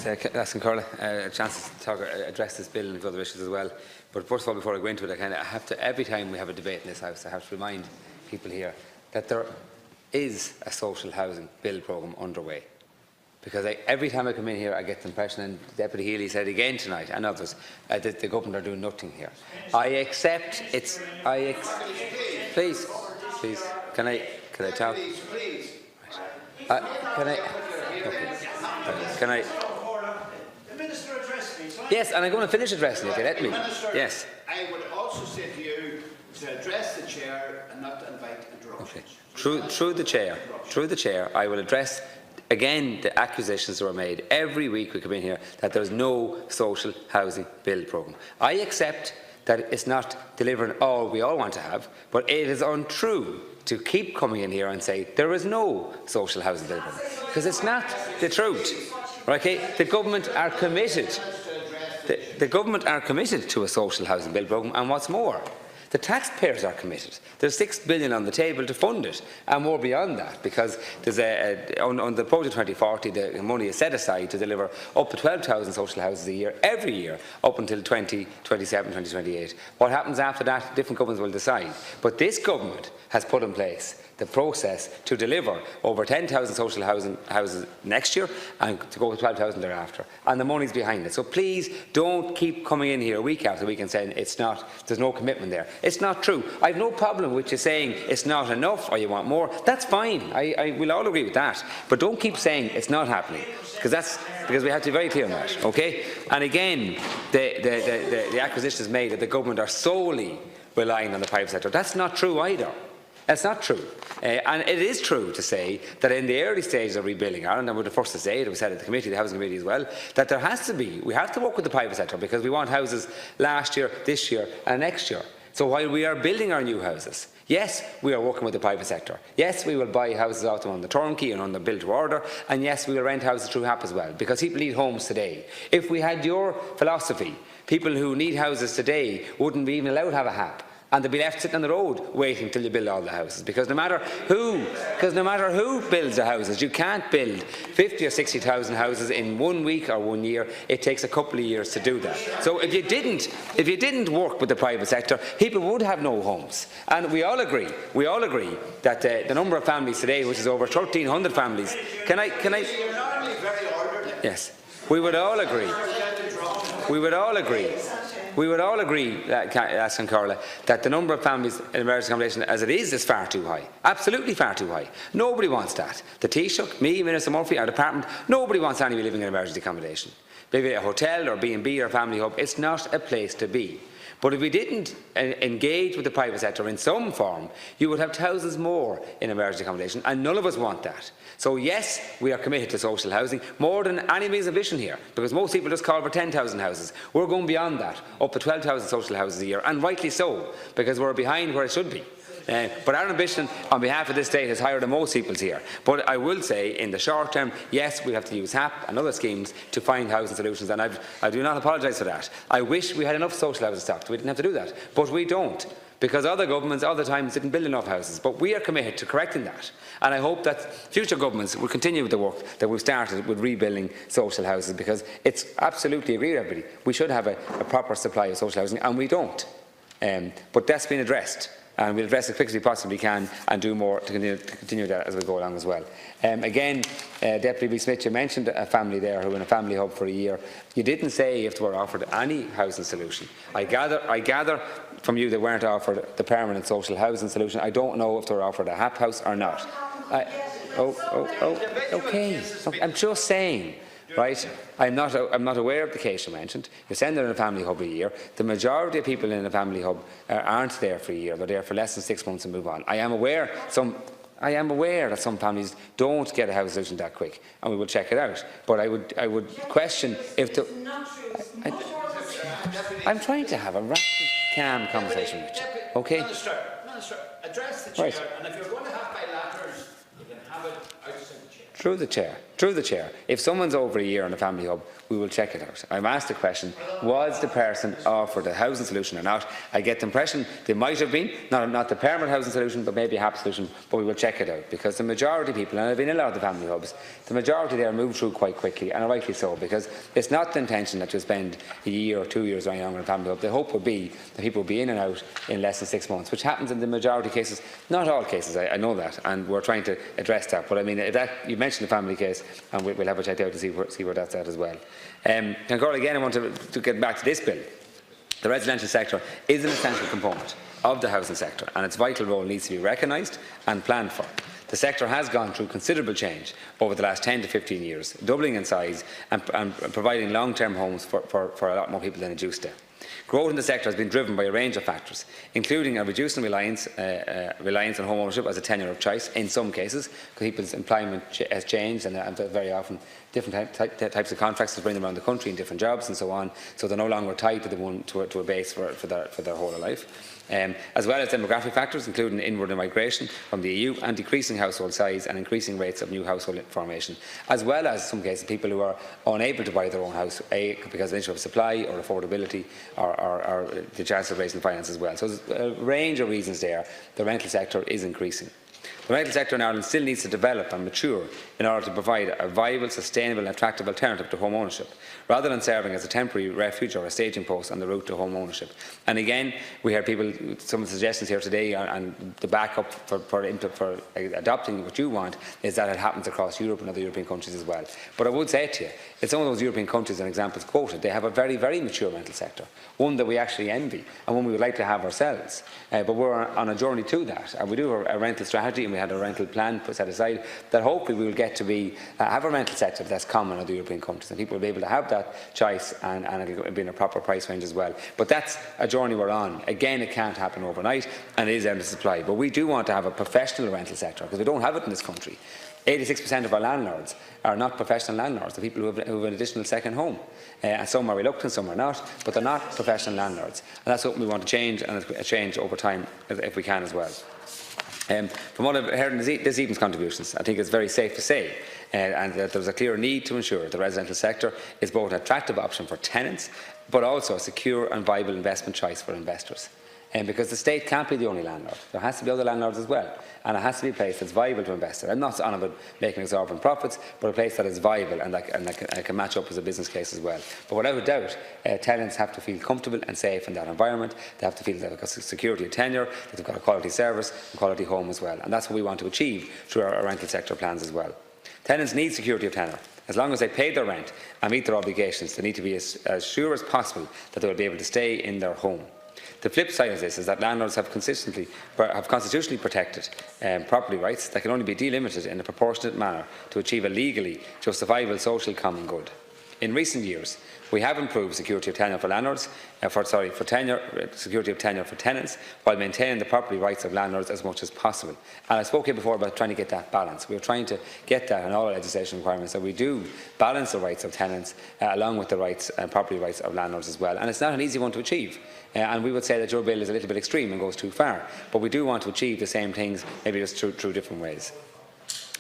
Asking Carla a chance to address this bill and other issues as well. But first of all, before I go into it, I have to, every time we have a debate in this House, I have to remind people here that there is a social housing bill programme underway. Because every time I come in here, I get the impression, and Deputy Healy said again tonight, and others, that the government are doing nothing here. I accept it's. Please, can I talk? Can I? The Minister addressed me. Yes, and I'm going to finish addressing it. Let me. Minister, yes. I would also say to you to address the chair and not to invite interruptions. Okay. Through the chair, I will address again the accusations that were made every week we come in here that there is no social housing bill programme. I accept that it's not delivering all we all want to have, but it is untrue to keep coming in here and say there is no social housing bill programme, because it's not the truth. Okay? The government are committed. The government are committed to a social housing bill programme, and what's more, the taxpayers are committed. There's $6 billion on the table to fund it, and more beyond that, because there's on the Project 2040, the money is set aside to deliver up to 12,000 social houses a year, every year, up until 2027, 2028. What happens after that, different governments will decide. But this government has put in place the process to deliver over 10,000 social houses next year and to go to 12,000 thereafter. And the money's behind it. So please don't keep coming in here week after week and saying there's no commitment there. It's not true. I have no problem with you saying it's not enough or you want more. That's fine. I will all agree with that. But don't keep saying it's not happening, because we have to be very clear on that. Okay? And again, the acquisition is made that the government are solely relying on the private sector. That's not true either. That's not true. And it is true to say that in the early stages of rebuilding Ireland, and we're the first to say it, we said at the committee, the Housing Committee as well, that there has to be, we have to work with the private sector, because we want houses last year, this year and next year. So while we are building our new houses, yes, we are working with the private sector. Yes, we will buy houses out them on the turnkey and on the build to order, and yes, we will rent houses through HAP as well, because people need homes today. If we had your philosophy, people who need houses today wouldn't be even allowed to have a HAP. And they'll be left sitting on the road waiting till you build all the houses. Because no matter who builds the houses, you can't build 50 or 60,000 houses in 1 week or 1 year. It takes a couple of years to do that. So if you didn't work with the private sector, people would have no homes. And we all agree that the number of families today, which is over 1,300 families, can I? You're normally very orderly. Yes, we would all agree. We would all agree, asking Carla, that the number of families in emergency accommodation as it is far too high. Absolutely far too high. Nobody wants that. The Taoiseach, me, Minister Murphy, our department, nobody wants anybody living in emergency accommodation. Maybe a hotel or B&B or family hub, it's not a place to be. But if we didn't engage with the private sector in some form, you would have thousands more in emergency accommodation, and none of us want that. So yes, we are committed to social housing, more than anybody's ambition here, because most people just call for 10,000 houses. We're going beyond that, up to 12,000 social houses a year, and rightly so, because we're behind where it should be. But our ambition on behalf of this state is higher than most people's here. But I will say, in the short term, yes, we have to use HAP and other schemes to find housing solutions, and I do not apologise for that. I wish we had enough social housing stock. We didn't have to do that. But we don't, because other governments, other times, didn't build enough houses. But we are committed to correcting that. And I hope that future governments will continue with the work that we've started with rebuilding social houses, because it's absolutely agree with everybody. We should have a proper supply of social housing, and we don't. But that's been addressed. And we'll address it as quickly as we possibly can and do more to continue that as we go along as well. Again, Deputy B. Smith, you mentioned a family there who were in a family hub for a year. You didn't say if they were offered any housing solution. I gather from you they weren't offered the permanent social housing solution. I don't know if they were offered a HAP house or not. Okay. I'm just saying. Right? I'm not aware of the case you mentioned. You send them in a family hub a year. The majority of people in a family hub aren't there for a year. They're there for less than 6 months and move on. I am aware that some families don't get a house solution that quick, and we will check it out. But I would question if the. I'm trying to have a rational, calm conversation with you. Okay. Minister, address the chair, and if you're going to have bilaterals, you can have it outside the chair. Through the chair. through the chair, if someone's over a year on a family hub, we will check it out. I'm asked the question, was the person offered a housing solution or not? I get the impression they might have been, not the permanent housing solution, but maybe a HAP solution, but we will check it out, because the majority of people, and I've been in a lot of the family hubs, the majority there move through quite quickly, and rightly so, because it's not the intention that you spend a year or 2 years or longer in a family hub. The hope would be that people will be in and out in less than 6 months, which happens in the majority of cases, not all cases, I know that, and we're trying to address that. But I mean, you mentioned the family case, and we'll have a check out to see where that's at as well. And again, I want to get back to this bill. The residential sector is an essential component of the housing sector, and its vital role needs to be recognised and planned for. The sector has gone through considerable change over the last 10 to 15 years, doubling in size and providing long-term homes for a lot more people than it used to. Growth in the sector has been driven by a range of factors, including a reducing reliance on home ownership as a tenure of choice in some cases, because people's employment has changed, and very often different types of contracts to bring them around the country in different jobs and so on, so they're no longer tied to a base for their whole life. As well as demographic factors, including inward migration from the EU and decreasing household size and increasing rates of new household formation, as well as, in some cases, people who are unable to buy their own house, because of issue of supply or affordability or the chance of raising finance as well. So there's a range of reasons there. The rental sector is increasing. The rental sector in Ireland still needs to develop and mature in order to provide a viable, sustainable and attractive alternative to home ownership, rather than serving as a temporary refuge or a staging post on the route to home ownership. And again, we heard some of the suggestions here today, and the backup for adopting what you want is that it happens across Europe and other European countries as well. But I would say to you, in some of those European countries and examples quoted, they have a very, very mature rental sector, one that we actually envy and one we would like to have ourselves. But we're on a journey to that, and we do a rental strategy, and we had a rental plan set aside that hopefully we will get to have a rental sector that's common in other European countries, and people will be able to have that choice, and it'll be in a proper price range as well. But that's a journey we're on. Again, it can't happen overnight, and it is under supply. But we do want to have a professional rental sector, because we don't have it in this country. 86% of our landlords are not professional landlords. They're people who have an additional second home. And some are reluctant, some are not, but they're not professional landlords. And that's something we want to change, and change over time if we can as well. From what I've heard in this evening's contributions, I think it's very safe to say and that there's a clear need to ensure the residential sector is both an attractive option for tenants, but also a secure and viable investment choice for investors. Because the state can't be the only landlord. There has to be other landlords as well, and it has to be a place that's viable to invest in. I'm not on about making exorbitant profits, but a place that is viable and that can match up as a business case as well. But without a doubt, tenants have to feel comfortable and safe in that environment. They have to feel they've got security of tenure, that they've got a quality service and quality home as well. And that's what we want to achieve through our rental sector plans as well. Tenants need security of tenure. As long as they pay their rent and meet their obligations, they need to be as sure as possible that they will be able to stay in their home. The flip side of this is that landlords have constitutionally protected property rights that can only be delimited in a proportionate manner to achieve a legally justifiable social common good. In recent years, we have improved security of tenure for landlords, security of tenure for tenants, while maintaining the property rights of landlords as much as possible. And I spoke here before about trying to get that balance. We're trying to get that in all our legislation requirements, that we do balance the rights of tenants along with the rights and property rights of landlords as well. And it's not an easy one to achieve. And we would say that your bill is a little bit extreme and goes too far. But we do want to achieve the same things, maybe just through different ways.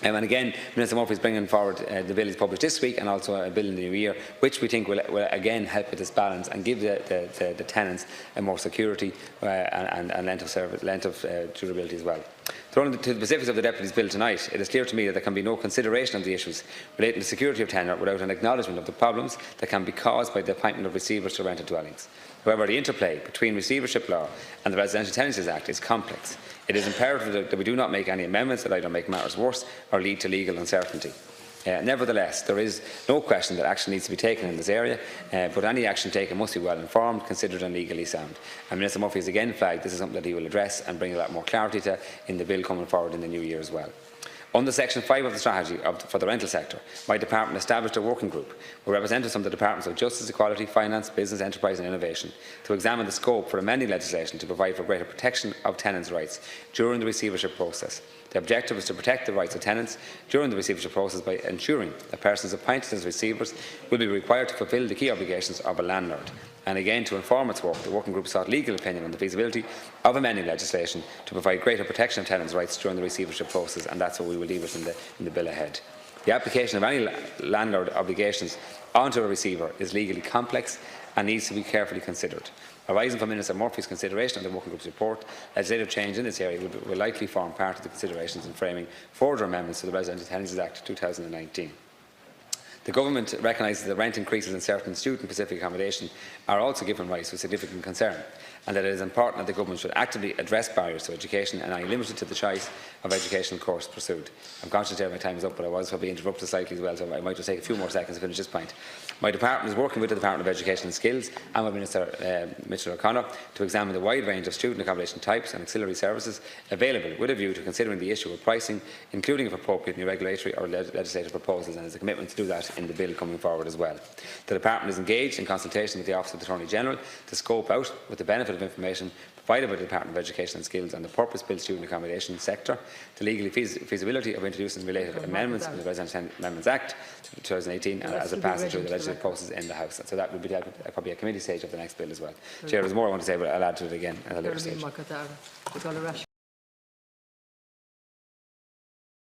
And again, Minister Murphy is bringing forward the bill is published this week, and also a bill in the new year, which we think will again help with this balance and give the tenants more security and length of durability as well. Thrown to the specifics of the Deputy's bill tonight, it is clear to me that there can be no consideration of the issues relating to security of tenure without an acknowledgement of the problems that can be caused by the appointment of receivers to rented dwellings. However, the interplay between receivership law and the Residential Tenancies Act is complex. It is imperative that we do not make any amendments that either make matters worse or lead to legal uncertainty. Nevertheless, there is no question that action needs to be taken in this area, but any action taken must be well informed, considered and legally sound. And Minister Murphy has again flagged this is something that he will address and bring a lot more clarity to in the bill coming forward in the new year as well. Under Section 5 of the strategy for the rental sector, my department established a working group with representatives from the Departments of Justice, Equality, Finance, Business, Enterprise and Innovation to examine the scope for amending legislation to provide for greater protection of tenants' rights during the receivership process. The objective is to protect the rights of tenants during the receivership process by ensuring that persons appointed as receivers will be required to fulfil the key obligations of a landlord. And again, to inform its work, the working group sought legal opinion on the feasibility of amending legislation to provide greater protection of tenants' rights during the receivership process, and that's what we will leave it in the bill ahead. The application of any landlord obligations onto a receiver is legally complex and needs to be carefully considered. Arising from Minister Murphy's consideration of the working group's report, legislative change in this area will likely form part of the considerations in framing further amendments to the Residential Tenancies Act 2019. The Government recognises that rent increases in certain student-specific accommodation are also given rise to significant concern, and that it is important that the Government should actively address barriers to education and any limited to the choice of educational course pursued. I'm conscious that my time is up, but I was probably interrupted slightly as well, so I might just take a few more seconds to finish this point. My department is working with the Department of Education and Skills and with Minister Mitchell O'Connor to examine the wide range of student accommodation types and auxiliary services available, with a view to considering the issue of pricing, including if appropriate new regulatory or legislative proposals, and there's a commitment to do that in the bill coming forward as well. The department is engaged in consultation with the Office of the Attorney General to scope out, with the benefit of information provided by the Department of Education and Skills on the purpose-built student accommodation sector, the legal feasibility of introducing related amendments to the Residential Amendments Act 2018 as it passes through the legislative process in the House. So that will be dealt with probably a committee stage of the next bill as well. Chair, there's more I want to say, but I'll add to it again at a later stage.